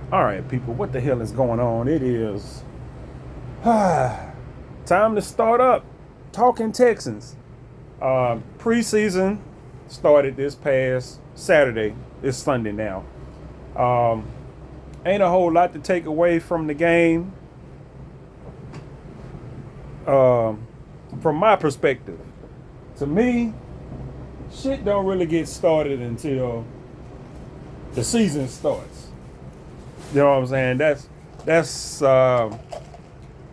All right, people, what the hell is going on? It is time to start up Talking Texans. Preseason started this past Saturday. It's Sunday now. Um, Ain't a whole lot to take away from the game from my perspective. To me, shit don't really get started until the season starts. You know what I'm saying? That's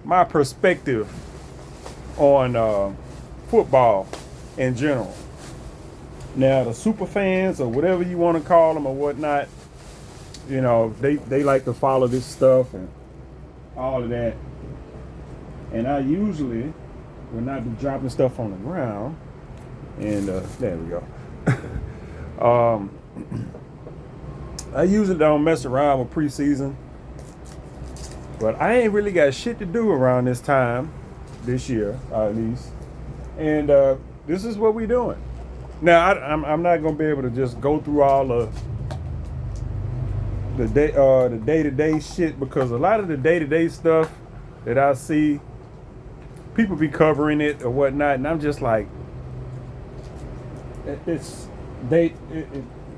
my perspective on football in general. Now, the super fans or whatever you want to call them or whatnot, you know, they like to follow this stuff and all of that. And I usually will not be dropping stuff on the ground. And there we go. I usually don't mess around with preseason, but I ain't really got shit to do around this time this year, at least. And this is what we doing. Now, I'm not gonna be able to just go through all the day-to-day shit, because a lot of the day-to-day stuff that I see, people be covering it or whatnot, and I'm just like, a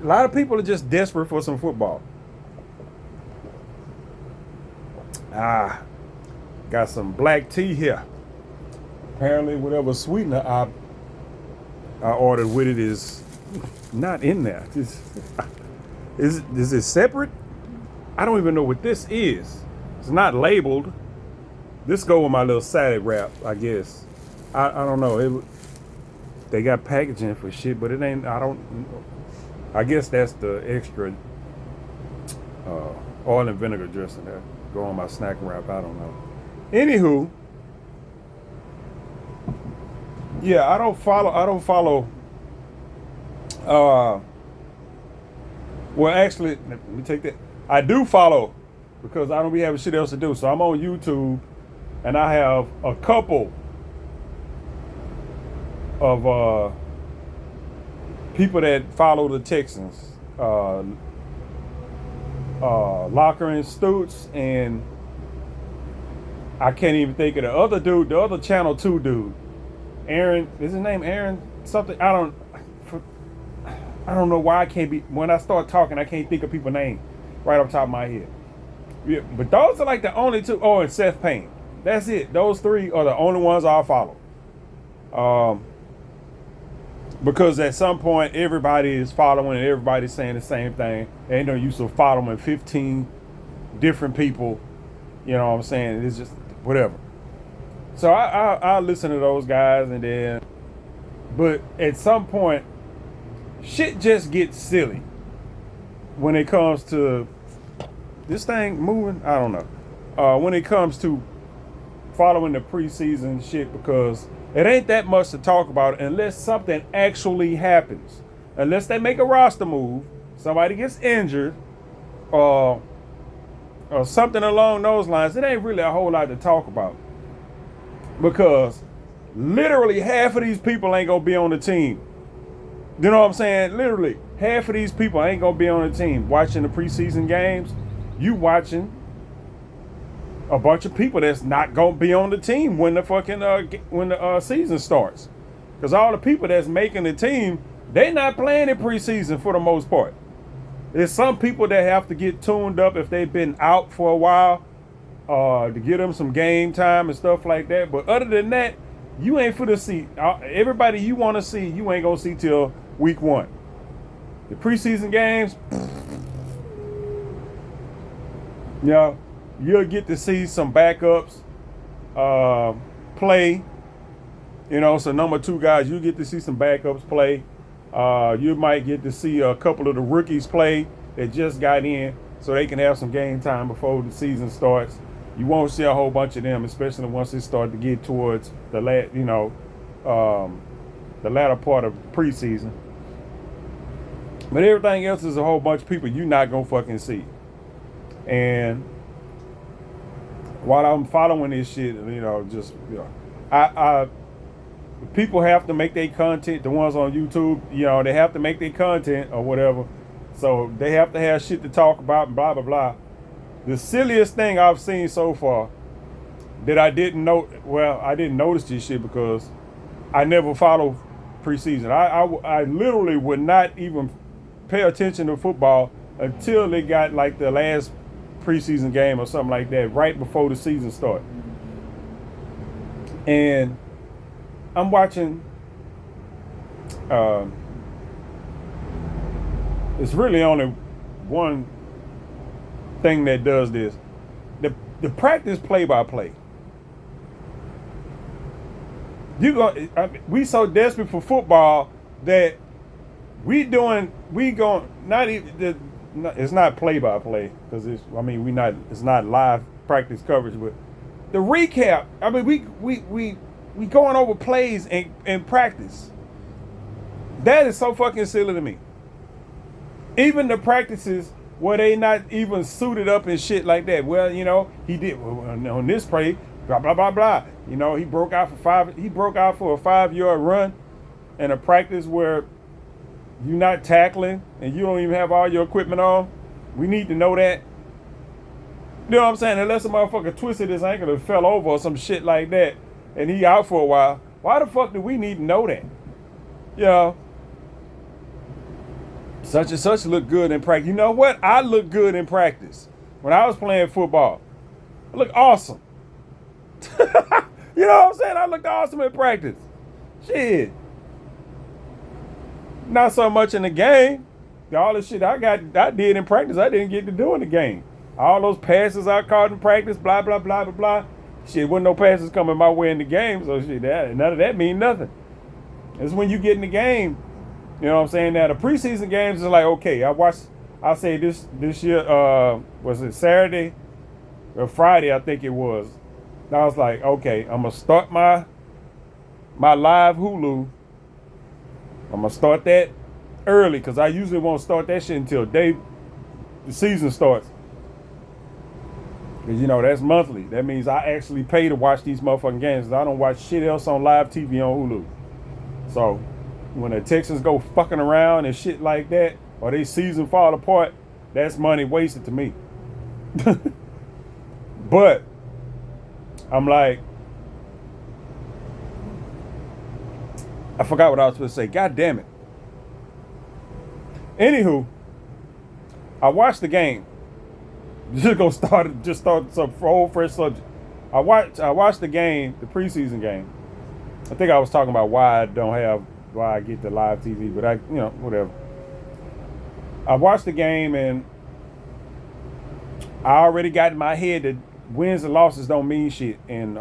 lot of people are just desperate for some football. Got some black tea here. Apparently, whatever sweetener I ordered with it is not in there. Is it separate? I don't even know what this is. It's not labeled. This go with my little salad wrap, I guess. I don't know. They got packaging for shit, but it ain't. I guess that's the extra oil and vinegar dressing that go on my snack wrap. I don't know. Anywho, yeah, I don't follow. Well, actually, let me take that. I do follow because I don't be having shit else to do. So I'm on YouTube, and I have a couple of people that follow the Texans. Locker and Stoots, and I can't even think of the other dude, the other Channel 2 dude. Aaron, is his name Aaron something? I don't know why I can't be, when I start talking, I can't think of people's names right off the top of my head. Yeah, but those are like the only two. Oh, and Seth Payne. That's it. Those three are the only ones I'll follow. Because at some point, everybody is following and everybody's saying the same thing. Ain't no use of following 15 different people. You know what I'm saying? It's just whatever. So I listen to those guys, and then, but at some point, shit just gets silly when it comes to this thing moving. I don't know. When it comes to following the preseason shit, because it ain't that much to talk about unless something actually happens. Unless they make a roster move, somebody gets injured, or something along those lines. It ain't really a whole lot to talk about. Because literally half of these people ain't gonna be on the team. You know what I'm saying? Literally half of these people ain't gonna be on the team. Watching the preseason games, you watching a bunch of people that's not gonna be on the team when the season starts. Because all the people that's making the team, they not playing in preseason for the most part. There's some people that have to get tuned up if they've been out for a while, to get them some game time and stuff like that. But other than that, you ain't for to see everybody you want to see. You ain't gonna see till week 1. The preseason games, you know, you'll get to see some backups play. You know, so number 2 guys, you get to see some backups play. You might get to see a couple of the rookies play that just got in, so they can have some game time before the season starts. You won't see a whole bunch of them, especially once it starts to get towards the the latter part of the preseason. But everything else is a whole bunch of people you're not gonna fucking see. And while I'm following this shit, I people have to make their content. The ones on YouTube, they have to make their content or whatever. So they have to have shit to talk about and blah blah blah. The silliest thing I've seen so far that I didn't know. Well, I didn't notice this shit because I never follow preseason. I literally would not even pay attention to football until they got like the last preseason game or something like that, right before the season started. And I'm watching. It's really only one thing that does this. The practice play-by-play. We so desperate for football that it's not play-by-play because it's not live practice coverage, but the recap. I mean, we going over plays in practice. That is so fucking silly to me. Even the practices where they not even suited up and shit like that. Well, he did on this play, blah blah blah blah. He broke out for a 5-yard run in a practice where you're not tackling and you don't even have all your equipment on. We need to know that. You know what I'm saying? Unless a motherfucker twisted his ankle and fell over or some shit like that and he out for a while. Why the fuck do we need to know that? Such and such look good in practice. You know what? I look good in practice. When I was playing football, I look awesome. You know what I'm saying? I looked awesome in practice. Shit. Not so much in the game. All the shit I did in practice, I didn't get to do in the game. All those passes I caught in practice, blah, blah, blah, blah, blah. Shit, wasn't no passes coming my way in the game, so shit, none of that mean nothing. It's when you get in the game. You know what I'm saying? Now the preseason games is like, okay, I'll say this year, was it Saturday or Friday? I think it was. And I was like, okay, I'm gonna start my live Hulu. I'm gonna start that early because I usually won't start that shit until the season starts. Because that's monthly. That means I actually pay to watch these motherfucking games. I don't watch shit else on live TV on Hulu. So when the Texans go fucking around and shit like that, or they season fall apart, that's money wasted to me. But I'm like, I forgot what I was supposed to say. God damn it. Anywho, I watched the game. Just start some whole fresh subject. I watched the game, the preseason game. I think I was talking about why I get the live TV, but whatever. I watched the game and I already got in my head that wins and losses don't mean shit in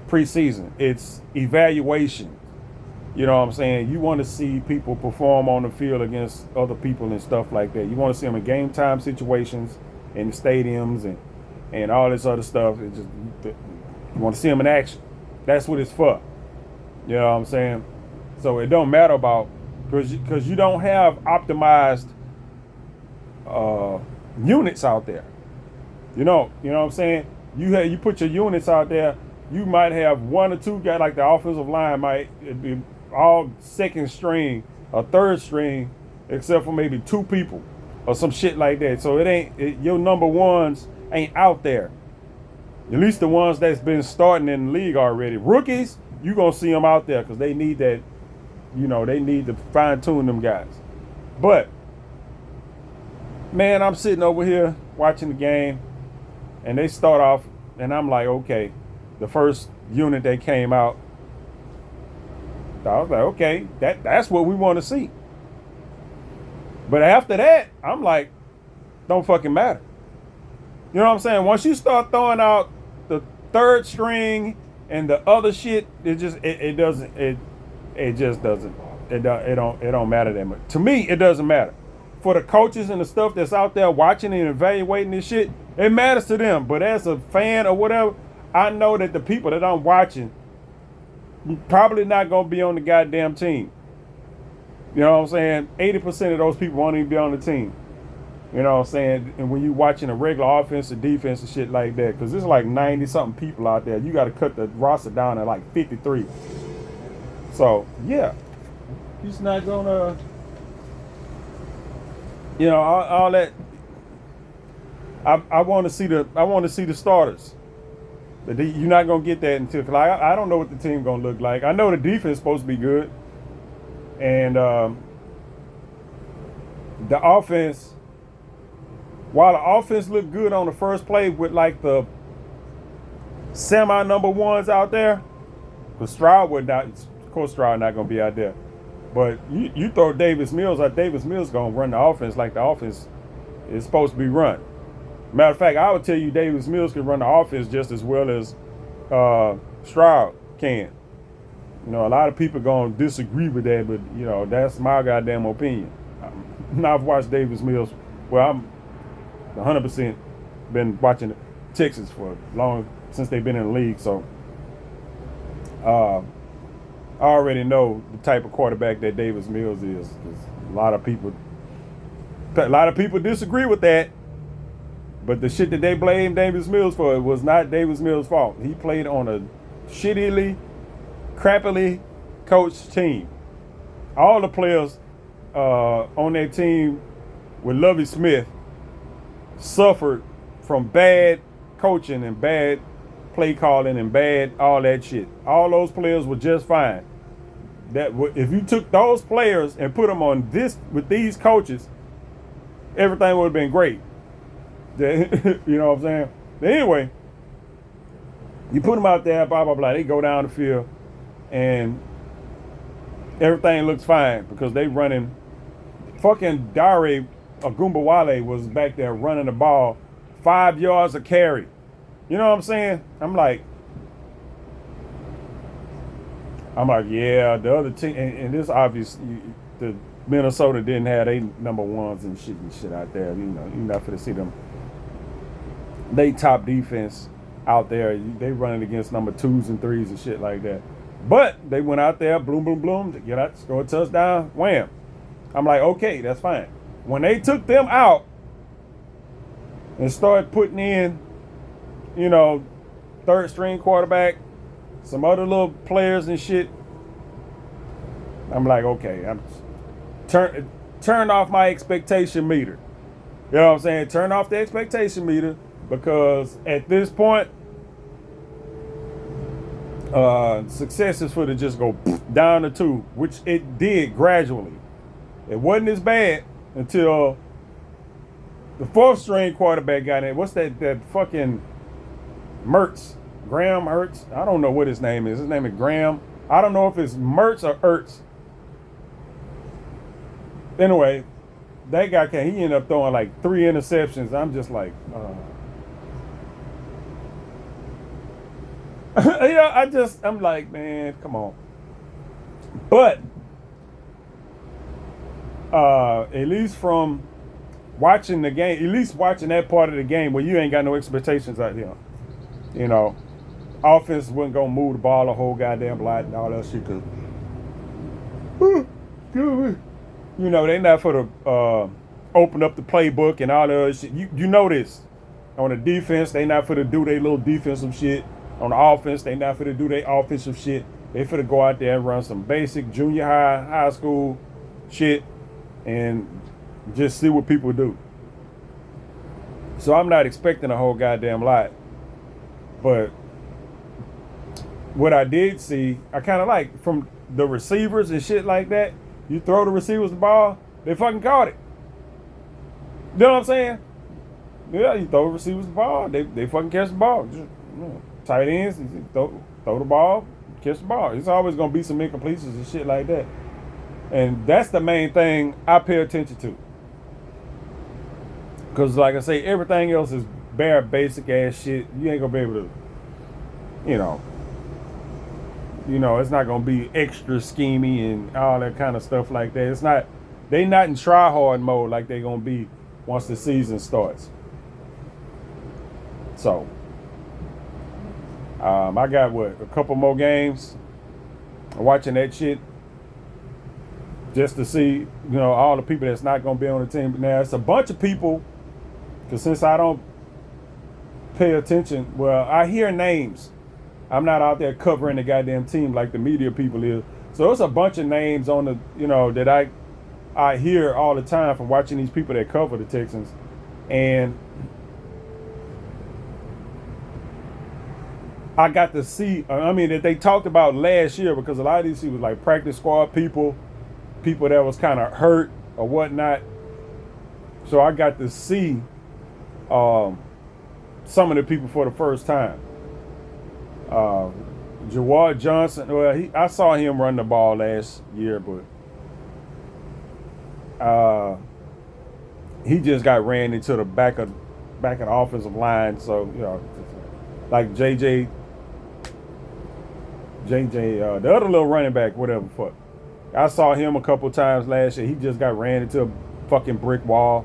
preseason. It's evaluation. You know what I'm saying? You want to see people perform on the field against other people and stuff like that. You want to see them in game time situations, in the stadiums and all this other stuff. You want to see them in action. That's what it's for. You know what I'm saying? So it don't matter about, because you don't have optimized units out there. You know what I'm saying? You put your units out there, you might have one or two guys, like the offensive line might be all second string or third string, except for maybe two people or some shit like that. So your number ones ain't out there. At least the ones that's been starting in the league already. Rookies, you gonna see them out there because they need that. They need to fine tune them guys. But man, I'm sitting over here watching the game, and they start off, and I'm like, okay, the first unit that came out, I was like, okay, that's what we want to see. But after that, I'm like, don't fucking matter. You know what I'm saying? Once you start throwing out the third string and the other shit, it don't matter that much. To me, it doesn't matter. For the coaches and the stuff that's out there watching and evaluating this shit, it matters to them. But as a fan or whatever, I know that the people that I'm watching probably not gonna be on the goddamn team. You know what I'm saying? 80% of those people won't even be on the team. You know what I'm saying? And when you watching a regular offense or defense and shit like that, because there's like 90 something people out there, you got to cut the roster down to like 53. So yeah, he's not gonna, all that. I want to see the starters. But you're not gonna get that until, cause I don't know what the team gonna look like. I know the defense is supposed to be good, and the offense. While the offense looked good on the first play with like the semi number ones out there, because Stroud would not. Of course, Stroud not gonna be out there. But you throw Davis Mills out. Davis Mills gonna run the offense like the offense is supposed to be run. Matter of fact, I would tell you Davis Mills can run the offense just as well as Stroud can. You know, a lot of people gonna disagree with that, but you know that's my goddamn opinion. I've watched Davis Mills. Well, I'm 100% been watching the Texans for long since they've been in the league, so I already know the type of quarterback that Davis Mills is. 'Cause a lot of people disagree with that. But the shit that they blame Davis Mills for, it was not Davis Mills' fault. He played on a shittily, crappily coached team. All the players on that team with Lovie Smith suffered from bad coaching and bad play calling and bad all that shit. All those players were just fine. That if you took those players and put them on this with these coaches, everything would have been great. You know what I'm saying? But anyway, you put them out there, blah, blah, blah. They go down the field, and everything looks fine because they running. Fucking Dare Agumbawale was back there running the ball 5 yards a carry. You know what I'm saying? I'm like, yeah, the other team, and this obvious, the Minnesota didn't have their number ones and shit out there. You know, you're not going to see them. They top defense out there. They running against number 2s and 3s and shit like that. But they went out there, boom, boom, boom, to get out, score a touchdown, wham. I'm like, okay, that's fine. When they took them out and started putting in, you know, third string quarterback, some other little players and shit, I'm like, okay, I'm turn off my expectation meter. You know what I'm saying? Turn off the expectation meter. Because at this point, success is for to just go down to 2, which it did gradually. It wasn't as bad until the 4th string quarterback got in. What's that fucking Mertz? Graham Mertz? I don't know what his name is. His name is Graham. I don't know if it's Mertz or Ertz. Anyway, that guy he ended up throwing like 3 interceptions. I'm just like, you know, I'm like, man, come on. But at least from watching the game, at least watching that part of the game where you ain't got no expectations out here, you know, offense wasn't gonna move the ball a whole goddamn lot and all that shit. Cause, you know, they not for the open up the playbook and all that other shit. You know this. On the defense, they not for to do their little defensive shit. On the offense, they not for to do their offensive shit. They for to go out there and run some basic junior high school shit and just see what people do. So I'm not expecting a whole goddamn lot. But what I did see, I kind of like from the receivers and shit like that. You throw the receivers the ball, they fucking caught it. You know what I'm saying? Yeah, you throw the receivers the ball, they fucking catch the ball. Just, you know, tight ends, throw the ball, catch the ball. It's always gonna be some incompletions and shit like that. And that's the main thing I pay attention to. Because like I say, everything else is bare basic ass shit. You ain't gonna be able to, you know, it's not gonna be extra schemy and all that kind of stuff like that. It's not, they not in try hard mode like they gonna be once the season starts. So I got a couple more games. I'm watching that shit just to see, you know, all the people that's not gonna be on the team. But now it's a bunch of people, because since I don't pay attention, well, I hear names. I'm not out there covering the goddamn team like the media people is. So it's a bunch of names on the, you know, that I hear all the time from watching these people that cover the Texans. And I got to see. I mean, that they talked about last year because a lot of these was like practice squad people, people that was kind of hurt or whatnot. So I got to see some of the people for the first time. Jawad Johnson. Well, I saw him run the ball last year, but he just got ran into the back of the offensive line. So like JJ, the other little running back, whatever. Fuck. I saw him a couple times last year. He just got ran into a fucking brick wall.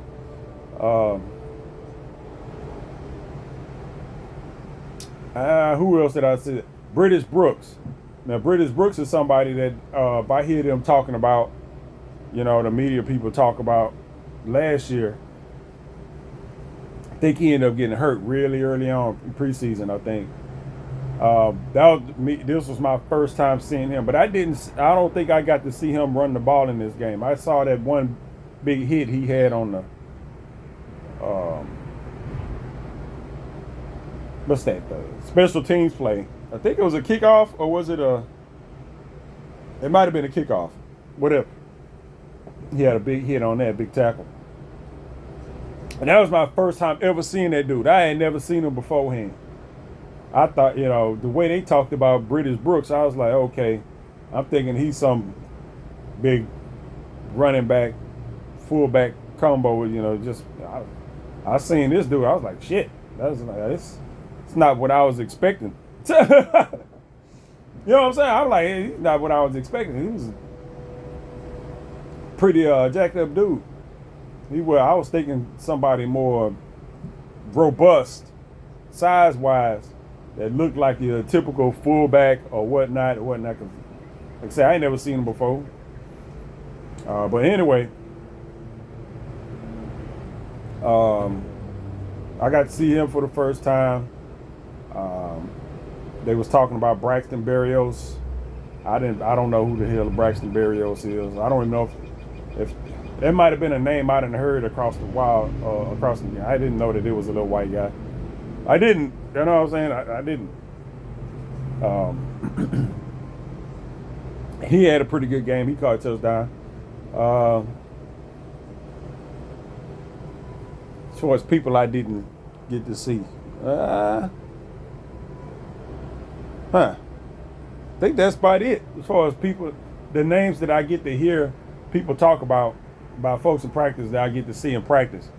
Who else did I see? British Brooks. Now, British Brooks is somebody that if I hear them talking about, the media people talk about last year, I think he ended up getting hurt really early on in preseason, I think. This was my first time seeing him, but I don't think I got to see him run the ball in this game. I saw that one big hit he had on the what's that? The special teams play. I think it was a kickoff, or was it it might have been a kickoff. Whatever. He had a big hit on that, big tackle. And that was my first time ever seeing that dude. I had never seen him beforehand. I thought, the way they talked about British Brooks, I was like, okay, I'm thinking he's some big running back, fullback combo. I seen this dude. I was like, shit, it's not what I was expecting. You know what I'm saying? I'm like, hey, he's not what I was expecting. He was a pretty jacked up dude. I was thinking somebody more robust, size wise, that looked like a typical fullback or whatnot. Like I said, I ain't never seen him before. But anyway, I got to see him for the first time. They was talking about Braxton Berrios. I don't know who the hell Braxton Berrios is. I don't even know if that might have been a name I didn't heard across the wild, I didn't know that it was a little white guy. I didn't. You know what I'm saying? I didn't. He had a pretty good game. He caught a touchdown. As far as people I didn't get to see. I think that's about it. As far as people, the names that I get to hear people talk about folks in practice that I get to see in practice.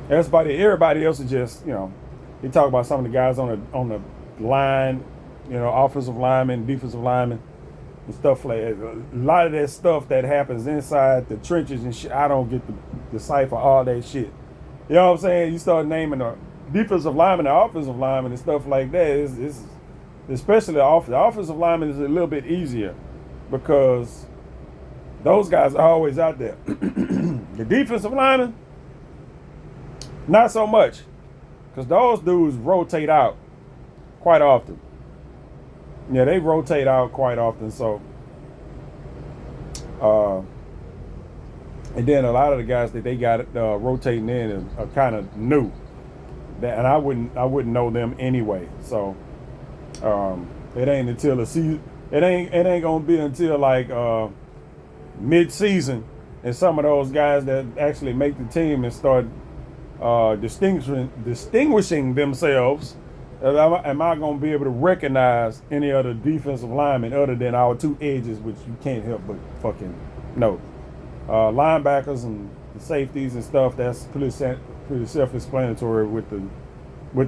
That's about it. Everybody else is just, they talk about some of the guys on the line, offensive linemen, defensive linemen, and stuff like that. A lot of that stuff that happens inside the trenches and shit, I don't get to decipher all that shit. You know what I'm saying? You start naming the defensive lineman, the offensive lineman, and stuff like that. It's especially the offensive lineman is a little bit easier because those guys are always out there. The defensive lineman, not so much, because those dudes rotate out quite often. Yeah, they rotate out quite often. So, and then a lot of the guys that they got rotating in are kind of new, and I wouldn't know them anyway. So, it ain't until the season. It ain't gonna be until like mid-season, and some of those guys that actually make the team and start distinguishing themselves. Am I going to be able to recognize any other defensive linemen other than our two edges, which you can't help but fucking know? Linebackers and safeties and stuff, that's pretty self-explanatory with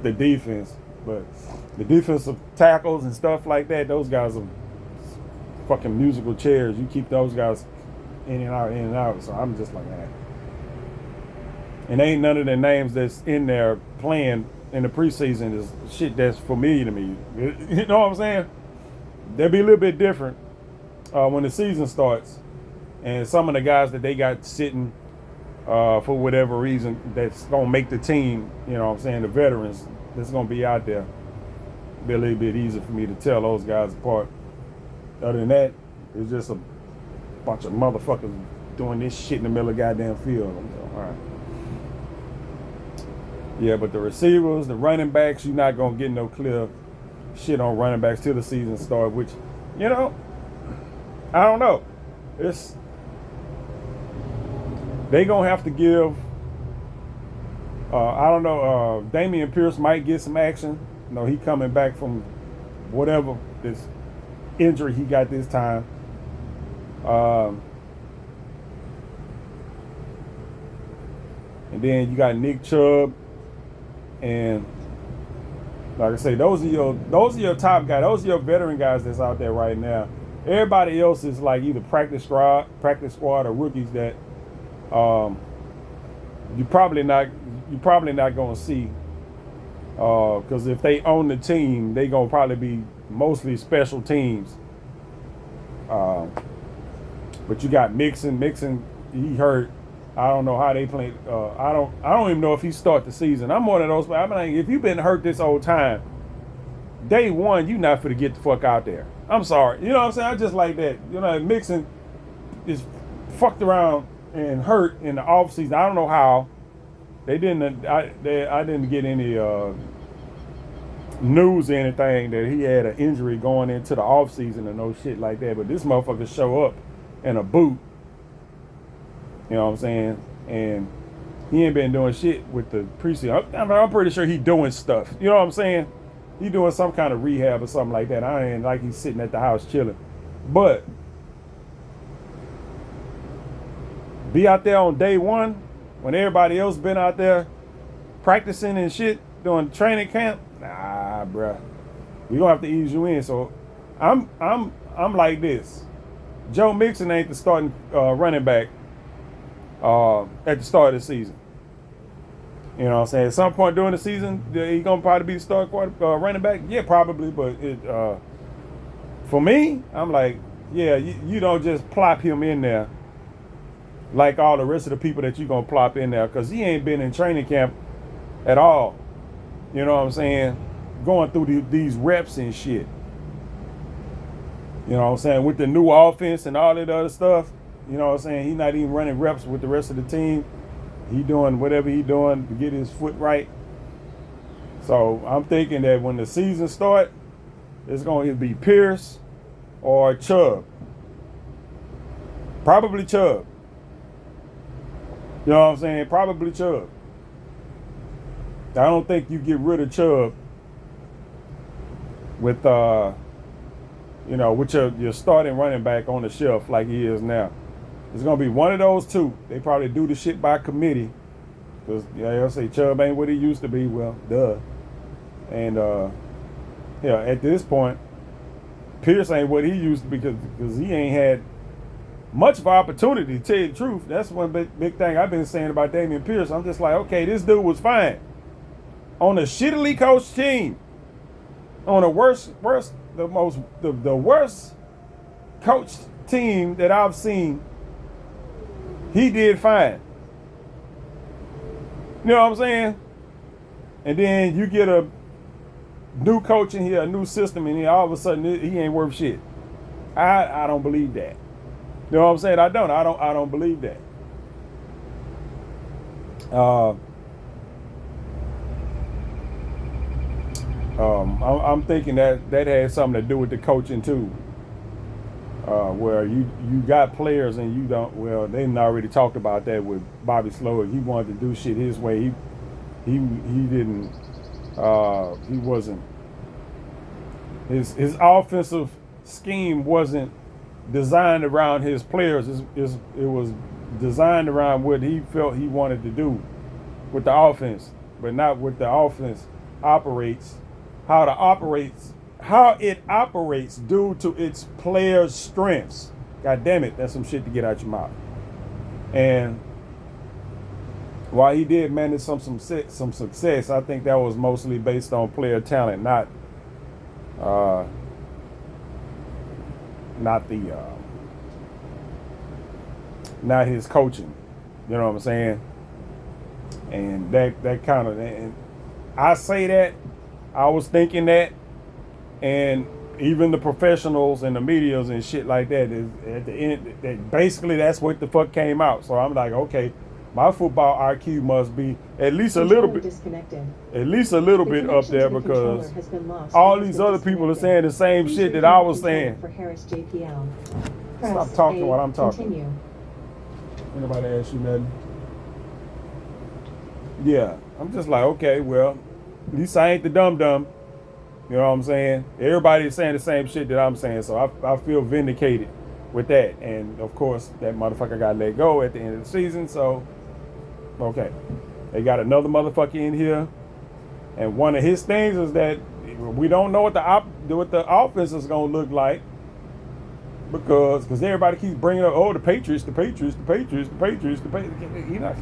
the defense. But the defensive tackles and stuff like that, those guys are fucking musical chairs. You keep those guys in and out. So I'm just like that. And ain't none of the names that's in there playing in the preseason is shit that's familiar to me. You know what I'm saying? They'll be a little bit different when the season starts. And some of the guys that they got sitting for whatever reason that's going to make the team, you know what I'm saying, the veterans that's going to be out there, be a little bit easier for me to tell those guys apart. Other than that, it's just a bunch of motherfuckers doing this shit in the middle of the goddamn field. All right. Yeah, but the receivers, the running backs, you're not gonna get no clear shit on running backs till the season start. Which, you know, I don't know. It's they gonna have to give. I don't know. Damian Pierce might get some action. You know, he coming back from whatever this injury he got this time. And then you got Nick Chubb, and like I say, those are your top guys. Those are your veteran guys that's out there right now. Everybody else is like either practice squad, or rookies that you probably not gonna see. Because if they own the team, they gonna probably be mostly special teams. But you got Mixon, he hurt. I don't know how they play. I don't even know if he start the season. I'm one of those. I mean, if you've been hurt this whole time, day one, you not finna get the fuck out there. I'm sorry. You know what I'm saying? I just like that. You know, Mixon is fucked around and hurt in the offseason. I don't know how. They didn't. I didn't get any news or anything that he had an injury going into the offseason or no shit like that. But this motherfucker show up in a boot. You know what I'm saying? And he ain't been doing shit with the preseason. I'm pretty sure he doing stuff. You know what I'm saying? He doing some kind of rehab or something like that. I ain't like he's sitting at the house chilling. But be out there on day one when everybody else been out there practicing and shit, doing training camp. Nah, bruh. We gonna have to ease you in. So I'm like this. Joe Mixon ain't the starting running back at the start of the season. You know what I'm saying? At some point during the season, he gonna probably be the starting running back. Yeah, probably. But for me, I'm like, yeah, you don't just plop him in there like all the rest of the people that you gonna plop in there, because he ain't been in training camp at all. You know what I'm saying? Going through these reps and shit. You know what I'm saying? With the new offense and all that other stuff. You know what I'm saying? He's not even running reps with the rest of the team. He doing whatever he doing to get his foot right. So I'm thinking that when the season start, it's going to be Pierce or Chubb. Probably Chubb. You know what I'm saying? Probably Chubb. I don't think you get rid of Chubb with with your starting running back on the shelf like he is now. It's going to be one of those two. They probably do the shit by committee. Because, they'll say Chubb ain't what he used to be. Well, duh. And, at this point, Pierce ain't what he used to be because he ain't had much of an opportunity, to tell you the truth. That's one big thing I've been saying about Damian Pierce. I'm just like, okay, this dude was fine. On a shittily coached team. On the worst coached team that I've seen, he did fine. You know what I'm saying? And then you get a new coach in here, a new system in here, all of a sudden he ain't worth shit. I don't believe that. You know what I'm saying? I don't believe that. I'm thinking that has something to do with the coaching too. Where you got players and you don't. Well, they already talked about that with Bobby Slowick. He wanted to do shit his way. He didn't. He wasn't. His offensive scheme wasn't designed around his players. It was designed around what he felt he wanted to do with the offense, but not what the offense operates. How it operates due to its players' strengths. God damn it, that's some shit to get out your mouth. And while he did manage some success, I think that was mostly based on player talent, not his coaching. You know what I'm saying? And that kind of, and I say that, I was thinking that, and even the professionals and the medias and shit like that is at the end. That basically that's what the fuck came out. So I'm like, okay, My football IQ must be at least a little bit, up there, because all these other people are saying the same shit that I was saying. Stop talking while I'm talking. Anybody ask you nothing? Yeah, I'm just like, okay, well, at least I ain't the dumb. You know what I'm saying? Everybody's saying the same shit that I'm saying, so I feel vindicated with that. And of course, that motherfucker got let go at the end of the season, so okay. They got another motherfucker in here, and one of his things is that we don't know what the offense is gonna look like, because everybody keeps bringing up, oh, the Patriots. You know,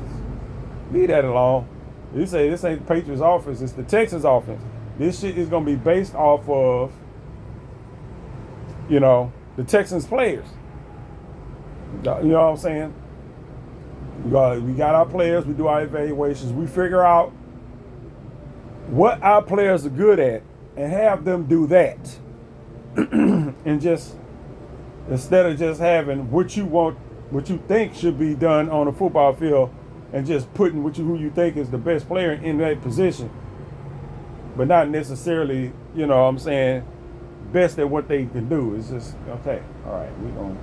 leave that alone. You say this ain't the Patriots offense, it's the Texans offense. This shit is gonna be based off of, the Texans players. You know what I'm saying? We got our players, we do our evaluations, we figure out what our players are good at and have them do that. And just, instead of just having what you think should be done on a football field, and just putting who you think is the best player in that position, but not necessarily, you know what I'm saying, best at what they can do. It's just, okay, all right, we're going to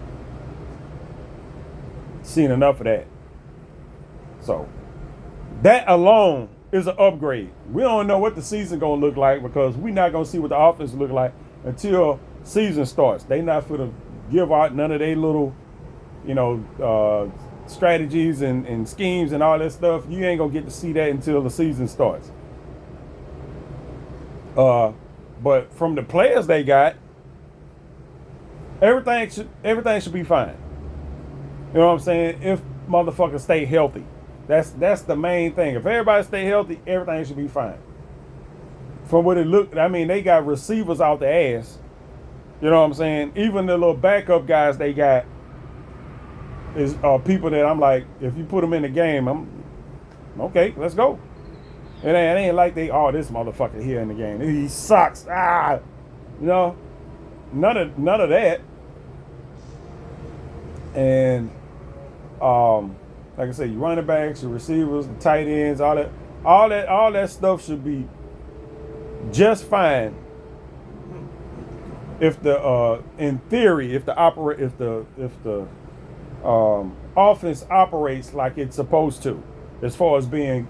seen enough of that. So that alone is an upgrade. We don't know what the season going to look like, because we're not going to see what the offense look like until season starts. They not going to give out none of their little, strategies and schemes and all that stuff. You ain't going to get to see that until the season starts. But from the players they got, everything should be fine. You know what I'm saying? If motherfuckers stay healthy, that's the main thing. If everybody stay healthy, everything should be fine. From what it looked, I mean, they got receivers out the ass. You know what I'm saying? Even the little backup guys they got is people that I'm like, if you put them in the game, I'm okay. Let's go. It ain't like this motherfucker here in the game, he sucks. None of that. And like I said, your running backs, your receivers, the tight ends, all that stuff should be just fine. If in theory, if the offense operates like it's supposed to, as far as being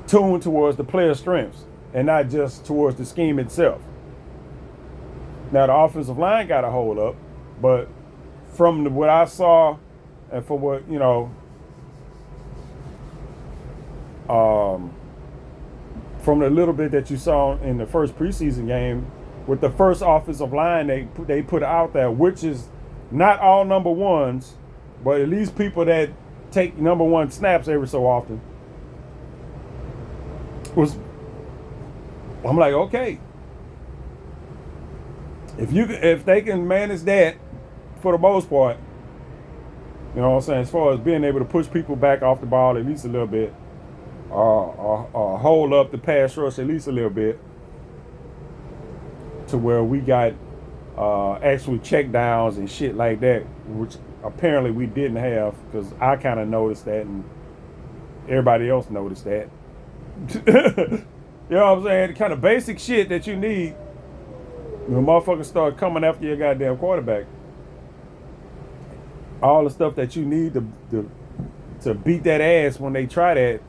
tuned towards the player's strengths and not just towards the scheme itself. Now the offensive line got to hold up, but from what I saw and from what from the little bit that you saw in the first preseason game, with the first offensive line they put out there, which is not all number ones, but at least people that take number one snaps every so often, I'm like, okay, if they can manage that for the most part, you know what I'm saying, as far as being able to push people back off the ball at least a little bit, or hold up the pass rush at least a little bit, to where we got actually check downs and shit like that, which apparently we didn't have, because I kind of noticed that and everybody else noticed that. You know what I'm saying? The kind of basic shit that you need when motherfuckers start coming after your goddamn quarterback. All the stuff that you need to beat that ass when they try that.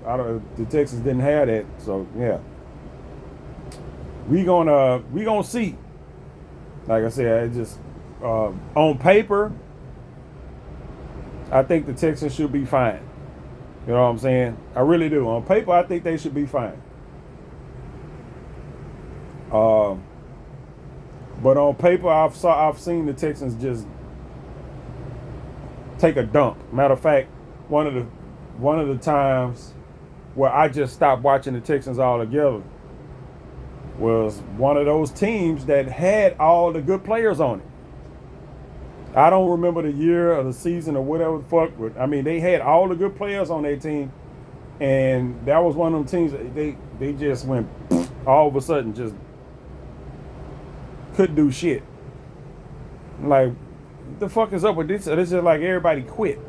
The Texans didn't have that, so yeah. We gonna see. Like I said, just on paper, I think the Texans should be fine. You know what I'm saying? I really do. On paper, I think they should be fine. But on paper, I've seen the Texans just take a dump. Matter of fact, one of the times where I just stopped watching the Texans altogether was one of those teams that had all the good players on it. I don't remember the year or the season or whatever the fuck, but I mean, they had all the good players on their team, and that was one of them teams that they just went all of a sudden, just couldn't do shit. Like, What the fuck is up with this? It's just like everybody quit.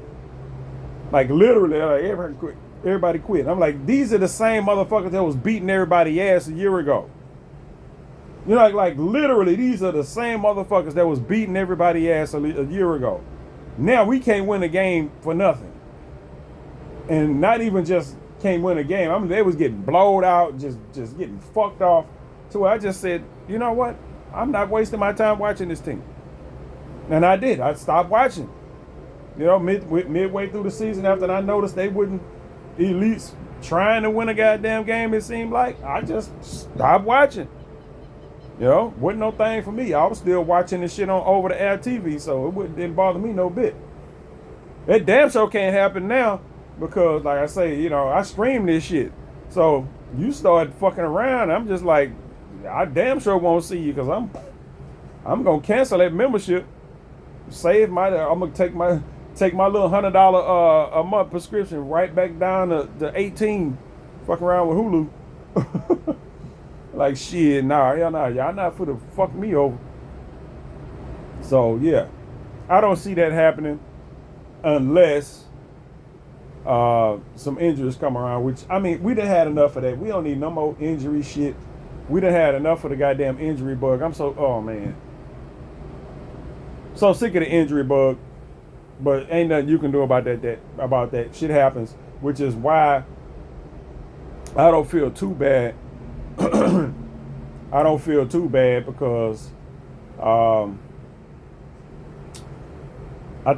Like literally, like everybody quit. Everybody quit. I'm like, these are the same motherfuckers that was beating everybody ass a year ago. You know, like literally, these are the same motherfuckers that was beating everybody ass a year ago. Now we can't win a game for nothing, and not even just can't win a game. I mean, they was getting blowed out, just getting fucked off. So I just said, you know what? I'm not wasting my time watching this team, and I did. I stopped watching. You know, midway through the season, after I noticed they wouldn't at least trying to win a goddamn game, it seemed like I just stopped watching. You know, wasn't no thing for me. I was still watching this shit on over the air TV, so didn't bother me no bit. That damn show can't happen now because, like I say, you know, I stream this shit. So you start fucking around, I'm just like, I damn sure won't see you because I'm gonna cancel that membership. I'm gonna take my little $100 a month prescription right back down to 18. Fuck around with Hulu. Like shit, nah, y'all not for to fuck me over. So yeah, I don't see that happening unless some injuries come around. Which I mean, we done had enough of that. We don't need no more injury shit. We done had enough of the goddamn injury bug. Oh man, so sick of the injury bug. But ain't nothing you can do about that. Shit happens, which is why I don't feel too bad. I don't feel too bad because I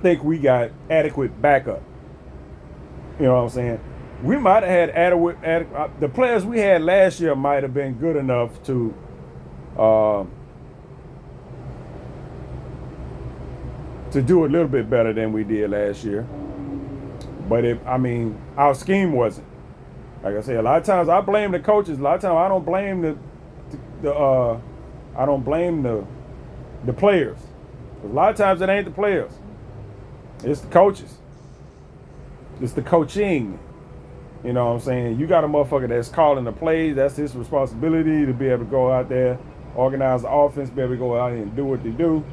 think we got adequate backup. You know what I'm saying? We might have had adequate the players we had last year might have been good enough to do a little bit better than we did last year. But our scheme wasn't. Like I said, a lot of times I blame the coaches. A lot of times I don't blame the players. A lot of times it ain't the players. It's the coaches. It's the coaching. You know what I'm saying? You got a motherfucker that's calling the plays. That's his responsibility to be able to go out there, organize the offense, be able to go out and do what they do.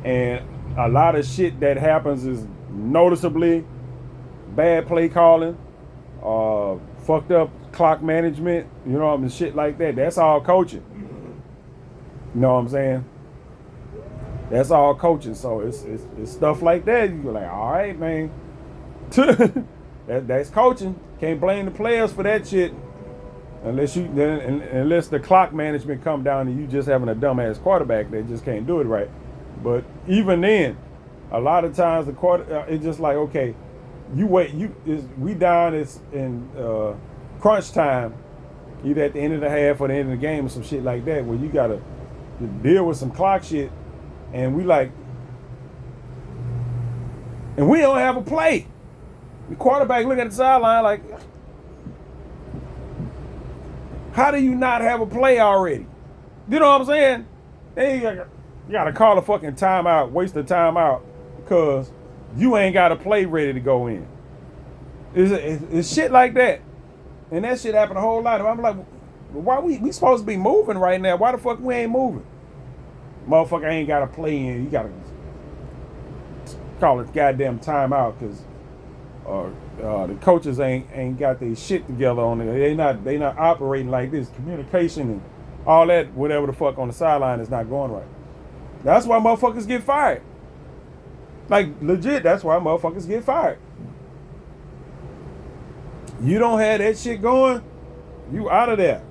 And a lot of shit that happens is noticeably bad play calling, fucked up clock management, you know what I mean, shit like that. That's all coaching. You know what I'm saying? That's all coaching. So it's stuff like that. You're like, all right, man. That's coaching. Can't blame the players for that shit unless the clock management come down and you just having a dumbass quarterback that just can't do it right. But even then, a lot of times it's just like, okay, we down in crunch time, either at the end of the half or the end of the game or some shit like that, where you gotta deal with some clock shit, and we don't have a play. The quarterback look at the sideline like, how do you not have a play already? You know what I'm saying? You gotta call a fucking timeout, waste the timeout, because you ain't got a play ready to go in. It's shit like that. And that shit happened a whole lot. I'm like, why we supposed to be moving right now? Why the fuck we ain't moving? Motherfucker ain't got a play in. You gotta call it goddamn timeout because the coaches ain't got their shit together on it. They not operating like this. Communication and all that, whatever the fuck on the sideline is not going right. That's why motherfuckers get fired. Like legit, that's why motherfuckers get fired. You don't have that shit going, you out of there.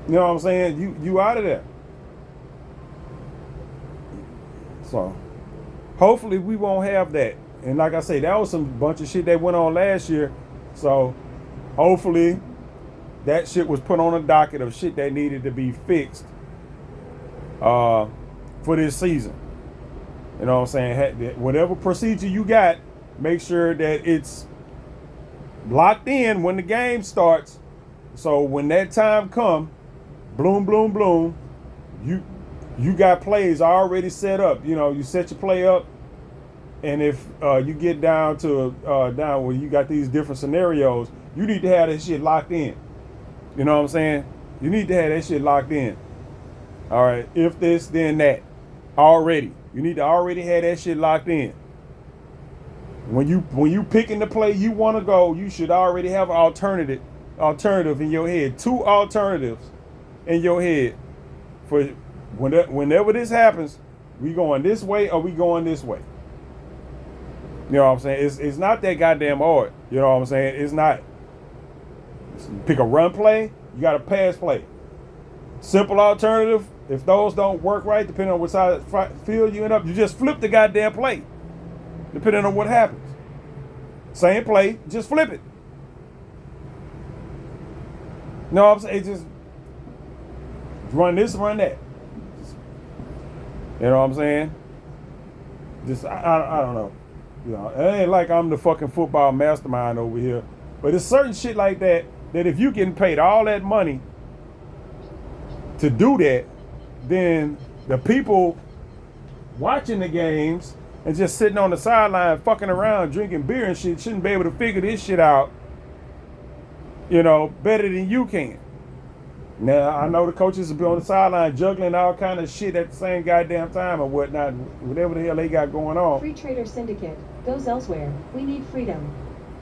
You know what I'm saying? You out of there. So hopefully we won't have that. And like I say, that was some bunch of shit that went on last year. So hopefully that shit was put on a docket of shit that needed to be fixed for this season. You know what I'm saying? Whatever procedure you got, make sure that it's locked in when the game starts. So when that time come, bloom, bloom, bloom, you got plays already set up. You know, you set your play up, and if you get down where you got these different scenarios, you need to have that shit locked in. You know what I'm saying? You need to have that shit locked in. All right, if this, then that, already. You need to already have that shit locked in. When you picking the play you want to go, you should already have an alternative in your head. 2 alternatives in your head for whenever this happens. We going this way or we going this way. You know what I'm saying? It's not that goddamn hard. You know what I'm saying? It's not. Pick a run play. You got a pass play. Simple alternative. If those don't work right, depending on what side of the field you end up, you just flip the goddamn play. Depending on what happens. Same play, just flip it. You know what I'm saying? Just run this, run that. You know what I'm saying? Just I don't know. You know, it ain't like I'm the fucking football mastermind over here. But it's certain shit like that if you getting paid all that money to do that, then the people watching the games and just sitting on the sideline fucking around drinking beer and shit shouldn't be able to figure this shit out, you know, better than you can. Now, I know the coaches will be on the sideline juggling all kind of shit at the same goddamn time or whatnot, whatever the hell they got going on. Free Trader Syndicate goes elsewhere. We need freedom.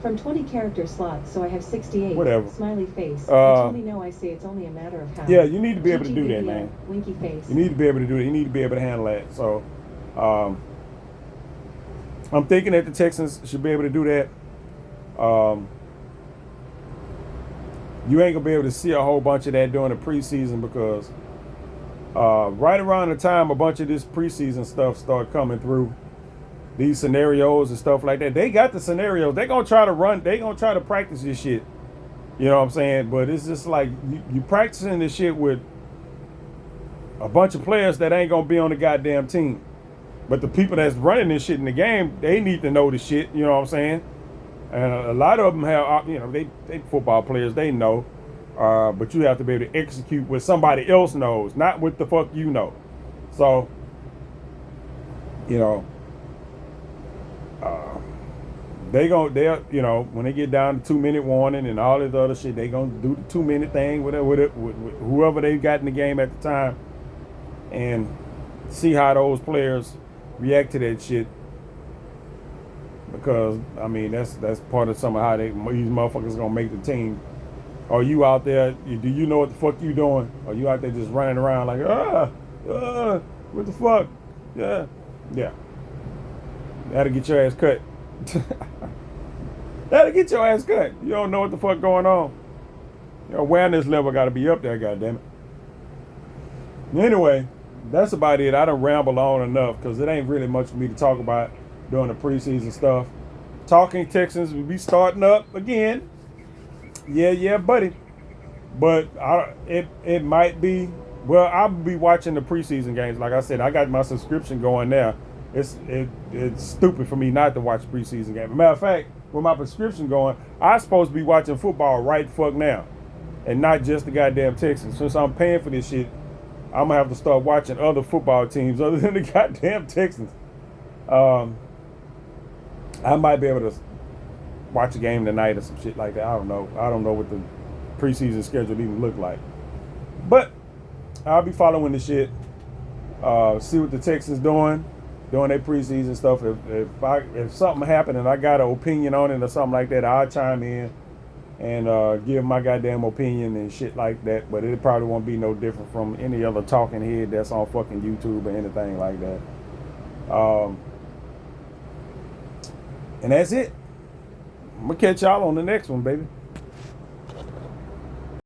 From 20 character slots, so I have 68. Whatever. Smiley face. Until we know I say it's only a matter of how. Yeah, you need to be able to do that, man. Winky face. You need to be able to do it. You need to be able to handle that. So, I'm thinking that the Texans should be able to do that. You ain't gonna be able to see a whole bunch of that during the preseason because right around the time a bunch of this preseason stuff start coming through, these scenarios and stuff like that, they got the scenarios. They gonna try to run. They gonna try to practice this shit. You know what I'm saying? But it's just like you practicing this shit with a bunch of players that ain't gonna be on the goddamn team. But the people that's running this shit in the game, they need to know the shit. You know what I'm saying? And a lot of them have, you know, they football players, they know. But you have to be able to execute what somebody else knows, not what the fuck you know. So, you know, they'll, you know, when they get down to 2-minute warning and all this other shit, they gonna do the 2-minute thing with whoever they got in the game at the time, and see how those players react to that shit. Because I mean that's part of some of how these motherfuckers gonna make the team. Are you out there? Do you know what the fuck you doing? Are you out there just running around like what the fuck? Yeah. That'll get your ass cut. That'll get your ass cut. You don't know what the fuck going on. Your awareness level got to be up there, goddammit. Anyway, that's about it. I done rambled on enough because it ain't really much for me to talk about during the preseason stuff. Tslkin Texans will be starting up again. Yeah, buddy. But it might be. Well, I'll be watching the preseason games. Like I said, I got my subscription going now. It's stupid for me not to watch preseason games. Matter of fact, with my prescription going, I'm supposed to be watching football right fuck now, and not just the goddamn Texans. Since I'm paying for this shit, I'm gonna have to start watching other football teams other than the goddamn Texans. I might be able to watch a game tonight or some shit like that. I don't know. I don't know what the preseason schedule even look like. But I'll be following the shit. See what the Texans doing their preseason stuff. If something happened and I got an opinion on it or something like that, I'll chime in and give my goddamn opinion and shit like that. But it probably won't be no different from any other talking head that's on fucking YouTube or anything like that. And that's it. I'm gonna catch y'all on the next one, baby.